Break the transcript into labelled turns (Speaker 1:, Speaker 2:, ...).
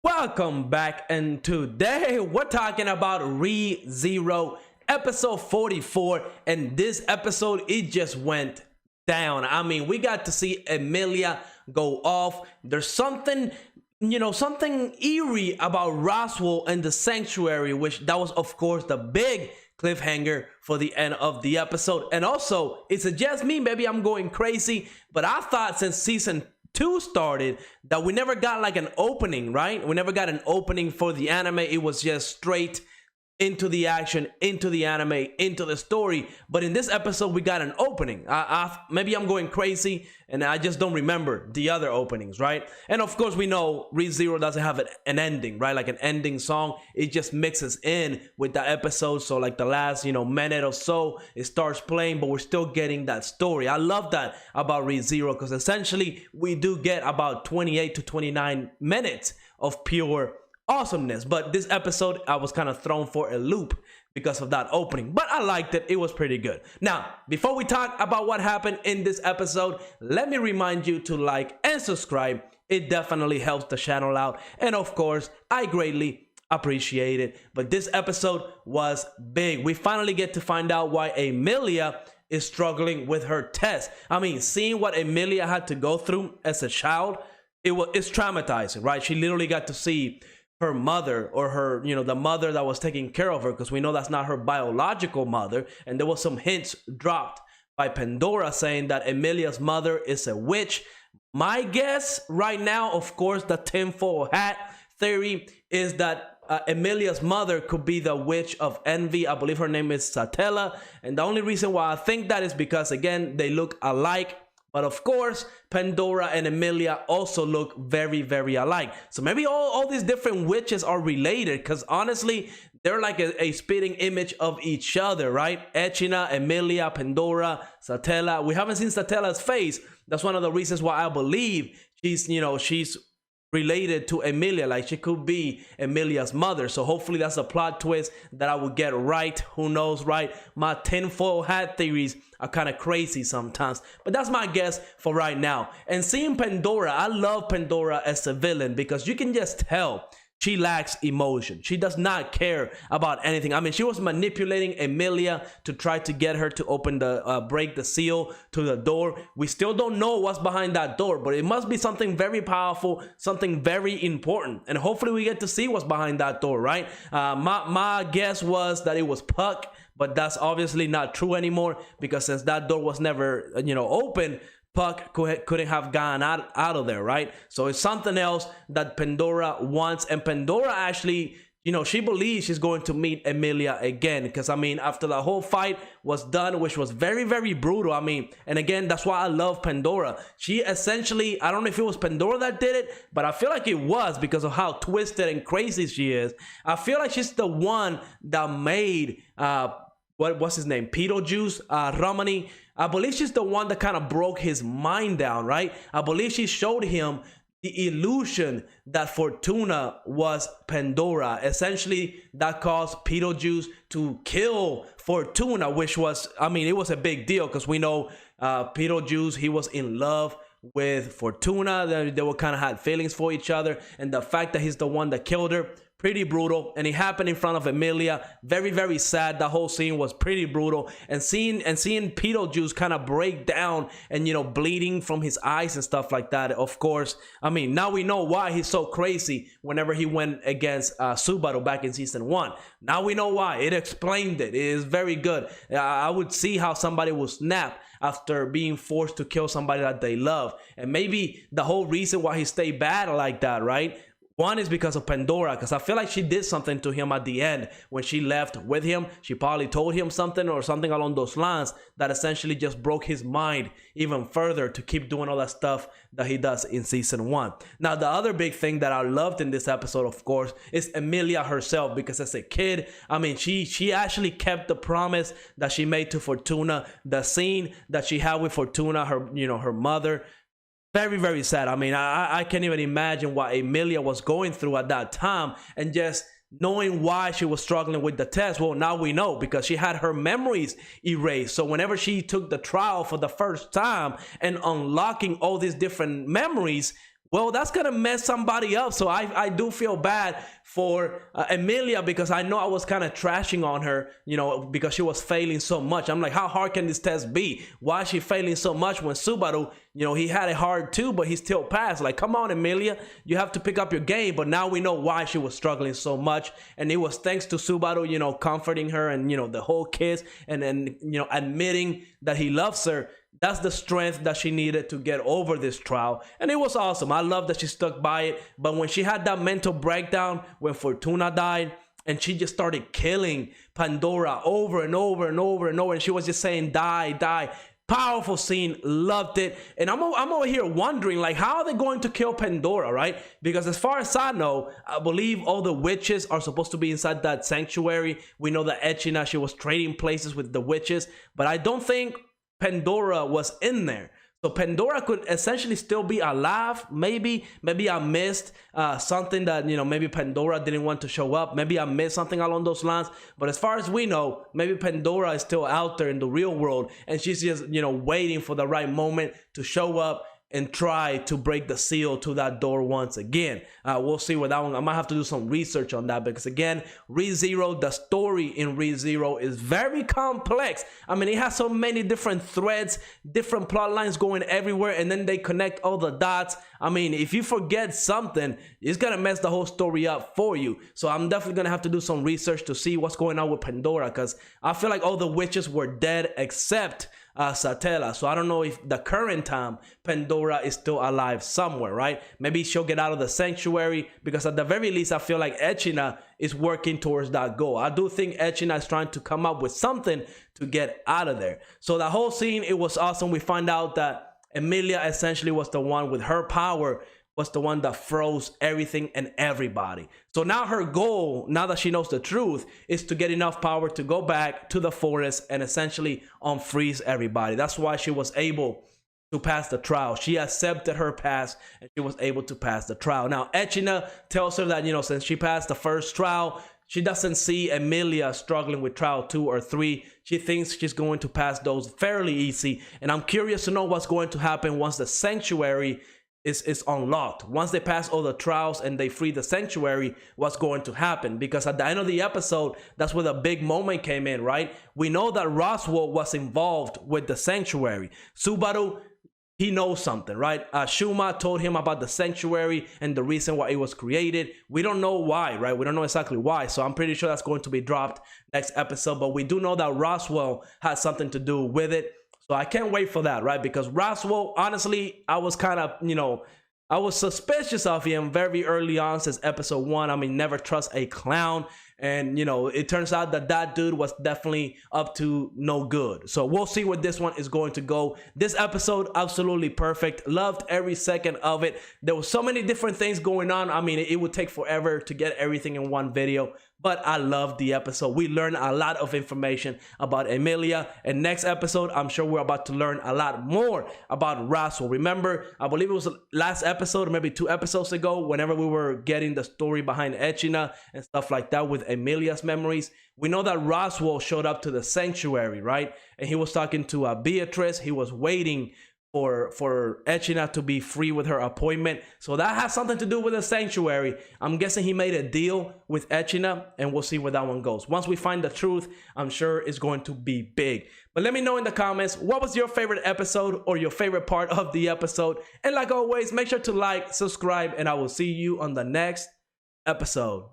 Speaker 1: Welcome back, and today we're talking about ReZero episode 44. And this episode, it just went down. I mean, we got to see Emilia go off. There's something, something eerie about Roswell and the sanctuary, which that was, of course, the big cliffhanger for the end of the episode. And also, it's just me, maybe I'm going crazy, but I thought since season 2 started that we never got like an opening, right? We never got an opening for the anime. It was just straight into the action, into the anime, into the story. But in this episode, we got an opening. Maybe I'm going crazy and I just don't remember the other openings, right? And of course, we know ReZero doesn't have an ending, right? Like an ending song. It just mixes in with the episode. So like the last, minute or so, it starts playing, but we're still getting that story. I love that about ReZero because essentially we do get about 28 to 29 minutes of pure awesomeness. But this episode, I was kind of thrown for a loop because of that opening, but I liked it. It was pretty good. Now, before we talk about what happened in this episode, let me remind you to like and subscribe. It definitely helps the channel out, and of course, I greatly appreciate it. But this episode was big. We finally get to find out why Emilia is struggling with her test. I mean, seeing what Emilia had to go through as a child, it's traumatizing, right? She literally got to see her mother, or her, the mother that was taking care of her, because we know that's not her biological mother. And there was some hints dropped by Pandora saying that Emilia's mother is a witch. My guess right now, of course, the tinfoil hat theory is that Emilia's mother could be the witch of envy. I believe her name is Satella. And the only reason why I think that is because, again, they look alike. But of course, Pandora and Emilia also look very, very alike. So maybe all these different witches are related, because honestly, they're like a spitting image of each other, right? Echina, Emilia, Pandora, Satella. We haven't seen Satella's face. That's one of the reasons why I believe she's related to Emilia. Like, she could be Emilia's mother. So hopefully that's a plot twist that I will get right. Who knows, right? My tinfoil hat theories are kind of crazy sometimes, but that's my guess for right now. And seeing Pandora, I love Pandora as a villain because you can just tell she lacks emotion. She does not care about anything. I mean, she was manipulating Emilia to try to get her to open break the seal to the door. We still don't know what's behind that door, but it must be something very powerful, something very important. And hopefully we get to see what's behind that door, right? My guess was that it was Puck, but that's obviously not true anymore, because since that door was never, open, Puck couldn't have gone out of there, right? So it's something else that Pandora wants. And Pandora actually, she believes she's going to meet Emilia again, because I mean, after the whole fight was done, which was very, very brutal, I mean, and again, that's why I love Pandora. She essentially, I don't know if it was Pandora that did it, but I feel like it was, because of how twisted and crazy she is. I feel like she's the one that made what's his name, Beetlejuice, Romani. I believe she's the one that kind of broke his mind down, right? I believe she showed him the illusion that Fortuna was Pandora. Essentially, that caused Beetlejuice to kill Fortuna, which was, I mean, it was a big deal, because we know Beetlejuice, he was in love with Fortuna. They were kind of had feelings for each other, and the fact that he's the one that killed her, pretty brutal. And it happened in front of Emilia. Very, very sad. The whole scene was pretty brutal. And seeing Beetlejuice kind of break down and, bleeding from his eyes and stuff like that. Of course, I mean, now we know why he's so crazy whenever he went against Subaru back in season 1. Now we know why. It explained it. It is very good. I would see how somebody would snap after being forced to kill somebody that they love. And maybe the whole reason why he stayed bad like that, right? One is because of Pandora, because I feel like she did something to him at the end when she left with him. She probably told him something or something along those lines that essentially just broke his mind even further to keep doing all that stuff that he does in season 1. Now, the other big thing that I loved in this episode, of course, is Emilia herself, because as a kid, I mean, she actually kept the promise that she made to Fortuna. The scene that she had with Fortuna, her mother, very, very sad. I mean, I can't even imagine what Emilia was going through at that time, and just knowing why she was struggling with the test. Well, now we know, because she had her memories erased. So whenever she took the trial for the first time and unlocking all these different memories, Well, that's gonna mess somebody up. So I do feel bad for Emilia, because I know I was kind of trashing on her, you know, because she was failing so much. I'm like, how hard can this test be? Why is she failing so much when Subaru, you know, he had it hard too, but he still passed? Like, come on, Emilia, you have to pick up your game. But now we know why she was struggling so much, and it was thanks to Subaru, you know, comforting her, and, you know, the whole kiss, and then, you know, admitting that he loves her. That's the strength that she needed to get over this trial. And it was awesome. I love that she stuck by it. But when she had that mental breakdown, when Fortuna died, and she just started killing Pandora over and over and over and over, and she was just saying, die, die. Powerful scene, loved it. And I'm over here wondering, like, how are they going to kill Pandora, right? Because as far as I know, I believe all the witches are supposed to be inside that sanctuary. We know that Echina, she was trading places with the witches, but I don't think Pandora was in there. So Pandora could essentially still be alive. Maybe I missed something that, you know, maybe Pandora didn't want to show up. Maybe I missed something along those lines. But as far as we know, maybe Pandora is still out there in the real world, and she's just, you know, waiting for the right moment to show up and try to break the seal to that door once again. We'll see with that one. I might have to do some research on that, because again, ReZero, the story in ReZero is very complex. I mean, it has so many different threads, different plot lines going everywhere, and then they connect all the dots. I mean, if you forget something, it's gonna mess the whole story up for you. So I'm definitely gonna have to do some research to see what's going on with Pandora, because I feel like all the witches were dead except Satella. So I don't know if the current time Pandora is still alive somewhere, right? Maybe she'll get out of the sanctuary, because at the very least I feel like Echina is working towards that goal. I do think Echina is trying to come up with something to get out of there. So the whole scene, it was awesome. We find out that Emilia essentially was the one with her power, was the one that froze everything and everybody. So now her goal, now that she knows the truth, is to get enough power to go back to the forest and essentially unfreeze everybody. That's why she was able to pass the trial. She accepted her past, and she was able to pass the trial. Now Echina tells her that, you know, since she passed the first trial, she doesn't see Emilia struggling with trial 2 or 3. She thinks she's going to pass those fairly easy. And I'm curious to know what's going to happen once the sanctuary is unlocked. Once they pass all the trials and they free the sanctuary, what's going to happen? Because at the end of the episode, that's where the big moment came in, right? We know that Roswell was involved with the sanctuary. Subaru, he knows something, right? Shuma told him about the sanctuary and the reason why it was created. We don't know why, right? We don't know exactly why. So I'm pretty sure that's going to be dropped next episode. But we do know that Roswell had something to do with it. So I can't wait for that, right? Because Roswell, honestly, I was kind of, you know, I was suspicious of him very early on since episode 1. I mean, never trust a clown. And, you know, it turns out that that dude was definitely up to no good. So we'll see where this one is going to go. This episode, absolutely perfect. Loved every second of it. There was so many different things going on. I mean, it would take forever to get everything in one video. But I loved the episode. We learned a lot of information about Emilia. And next episode, I'm sure we're about to learn a lot more about Roswell. Remember, I believe it was last episode, or maybe 2 episodes ago, whenever we were getting the story behind Echina and stuff like that with Emilia's memories. We know that Roswell showed up to the sanctuary, right? And he was talking to Beatrice. He was waiting for Echina to be free with her appointment. So that has something to do with the sanctuary. I'm guessing he made a deal with Echina, and we'll see where that one goes. Once we find the truth, I'm sure it's going to be big. But let me know in the comments, what was your favorite episode or your favorite part of the episode? And like always, make sure to like, subscribe, and I will see you on the next episode.